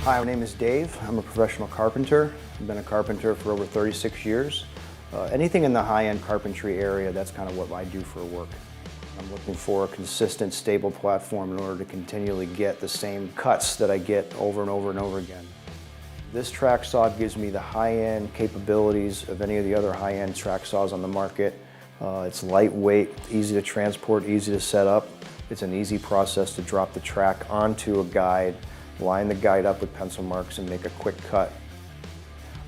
Hi, my name is Dave. I'm a professional carpenter. I've been a carpenter for over 36 years. Anything in the high-end carpentry area, that's kind of what I do for work. I'm looking for a consistent, stable platform in order to continually get the same cuts that I get over and over and over again. This track saw gives me the high-end capabilities of any of the other high-end track saws on the market. It's lightweight, easy to transport, easy to set up. It's an easy process to drop the track onto a guide, line the guide up with pencil marks, and make a quick cut.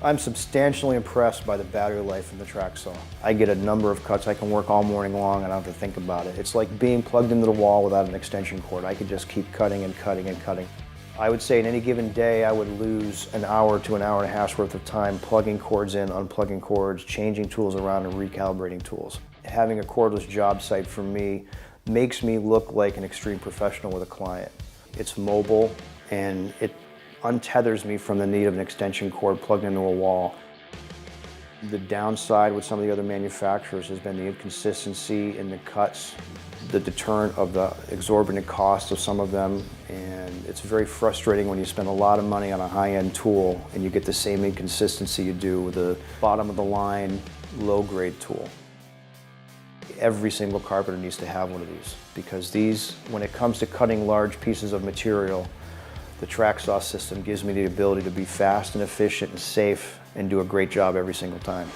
I'm substantially impressed by the battery life of the track saw. I get a number of cuts. I can work all morning long and I don't have to think about it. It's like being plugged into the wall without an extension cord. I could just keep cutting and cutting and cutting. I would say in any given day I would lose an hour to an hour and a half's worth of time plugging cords in, unplugging cords, changing tools around, and recalibrating tools. Having a cordless job site for me makes me look like an extreme professional with a client. It's mobile and it untethers me from the need of an extension cord plugged into a wall. The downside with some of the other manufacturers has been the inconsistency in the cuts, the deterrent of the exorbitant cost of some of them, and it's very frustrating when you spend a lot of money on a high-end tool and you get the same inconsistency you do with a bottom-of-the-line, low-grade tool. Every single carpenter needs to have one of these because these, when it comes to cutting large pieces of material, the TrackSaw system gives me the ability to be fast and efficient and safe and do a great job every single time.